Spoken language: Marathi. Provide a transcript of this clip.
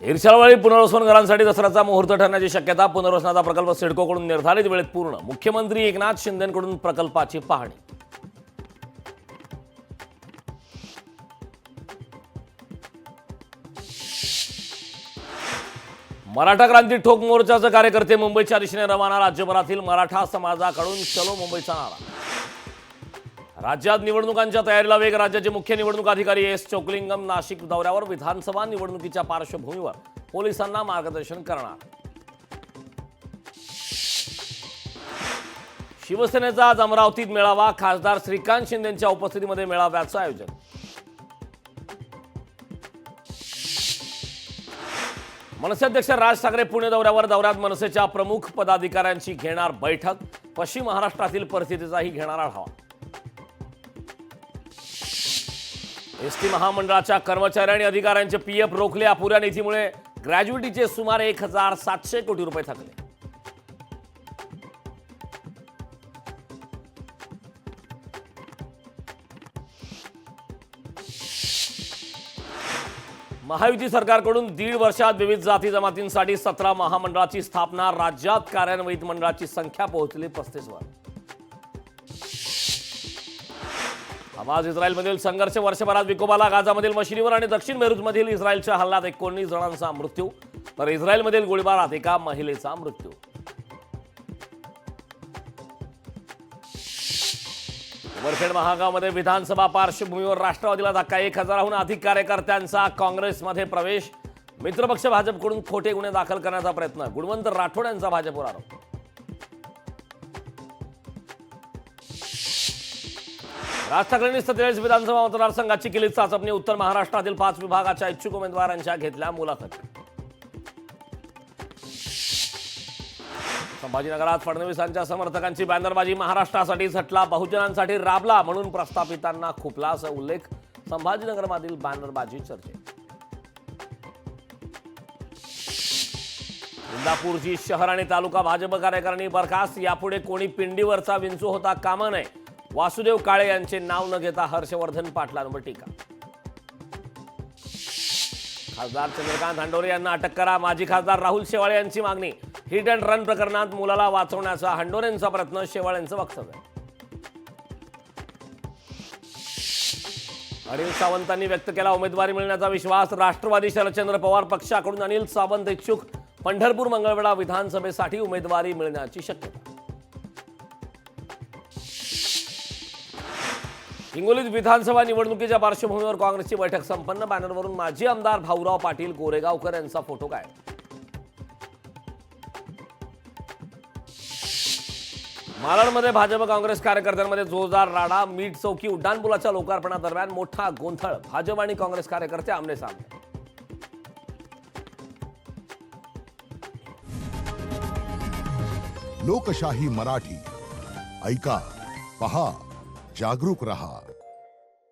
इरशाळवाडी पुनर्वसन घरांसाठी दसऱ्याचा मुहूर्त ठरण्याची शक्यता. पुनर्वसनाचा प्रकल्प सिडकोकडून निर्धारित वेळेत पूर्ण. मुख्यमंत्री एकनाथ शिंदेंकडून प्रकल्पाची पाहणी. मराठा क्रांती ठोक मोर्चाचे कार्यकर्ते मुंबईच्या दिशेने रवाना. राज्यभरातील मराठा समाजाकडून चलो मुंबईचा नारा. राज्यात निवडणुकांच्या तयारीला वेग. राज्याचे मुख्य निवडणूक अधिकारी एस चोकलिंगम नाशिक दौऱ्यावर. विधानसभा निवडणुकीच्या पार्श्वभूमीवर पोलिसांना मार्गदर्शन करणार. शिवसेनेचा आज अमरावतीत मेळावा. खासदार श्रीकांत शिंदेंच्या उपस्थितीमध्ये मेळाव्याचं आयोजन. मनसे अध्यक्ष राज ठाकरे पुणे दौऱ्यावर. दौऱ्यात मनसेच्या प्रमुख पदाधिकाऱ्यांची घेणार बैठक. पश्चिम महाराष्ट्रातील परिस्थितीचाही घेणार आढावा. एसटी महामंडळाच्या कर्मचारी आणि अधिकाऱ्यांचे पीएफ रोखले. अपुऱ्या निधीमुळे ग्रॅज्युएटीचे सुमारे 1700 कोटी रुपये थकले. महायुती सरकारकडून 1.5 वर्षात विविध जाती जमातींसाठी 17 महामंडळाची स्थापना. राज्यात कार्यान्वित मंडळाची संख्या पोहोचली 35 वर. हमास इस्रायलमधील संघर्ष वर्षभरात विकोपाला. गाझामधील मशिदीवर आणि दक्षिण बेरूतमधील इस्रायलच्या हल्ल्यात 19 जणांचा मृत्यू, तर इस्रायलमधील गोळीबारात एका महिलेचा मृत्यू. उमरखेड महागावमध्ये विधानसभा पार्श्वभूमीवर राष्ट्रवादीला धक्का. 1000हून अधिक कार्यकर्त्यांचा काँग्रेसमध्ये प्रवेश. मित्रपक्ष भाजपकडून खोटे गुन्हे दाखल करण्याचा प्रयत्न. गुणवंत राठोड यांचा भाजपवर आरोप. राज ठाकरेंनी 47 विधानसभा मतदारसंघाची केली चाचपणी. उत्तर महाराष्ट्रातील 5 विभागाच्या इच्छुक उमेदवारांच्या घेतल्या मुलाखती. संभाजीनगरात फडणवीसांच्या समर्थकांची बॅनरबाजी. महाराष्ट्रासाठी झटला, बहुजनांसाठी राबला म्हणून प्रस्थापितांना खुपला, असा उल्लेख. संभाजीनगरमधील बॅनरबाजी चर्चेत. इंदापूरची शहर आणि तालुका भाजप कार्यकारिणी बरखास्त. यापुढे कोणी पिंडीवरचा विंचू होता कामा नये. वासुदेव काळे यांचे नाव न घेता हर्षवर्धन पाटलांवर टीका. खासदार चंद्रकांत हंडोरे यांना अटक करा. माजी खासदार राहुल शेवाळे यांची मागणी. हिट अँड रन प्रकरणात मुलाला वाचवण्याचा हंडोरेंचा प्रयत्न. शेवाळेंचं वक्तव्य. अनिल सावंतांनी व्यक्त केला उमेदवारी मिळण्याचा विश्वास. राष्ट्रवादी शरदचंद्र पवार पक्षाकडून अनिल सावंत इच्छुक. पंढरपूर मंगळवेढा विधानसभेसाठी उमेदवारी मिळण्याची शक्यता. हिंगोलीत विधानसभा निवडणुकीच्या पार्श्वभूमीवर काँग्रेसची बैठक संपन्न. बॅनरवरून माजी आमदार भाऊराव पाटील गोरेगावकर यांचा फोटो गायब. मालाडमध्ये भाजप काँग्रेस कार्यकर्त्यांमध्ये जोरदार राडा. मीठ चौकी उड्डाणपुलाच्या लोकार्पणादरम्यान मोठा गोंधळ. भाजप आणि काँग्रेस कार्यकर्ते आमने सामने. लोकशाही मराठी ऐका, पहा, जागरूक रहा.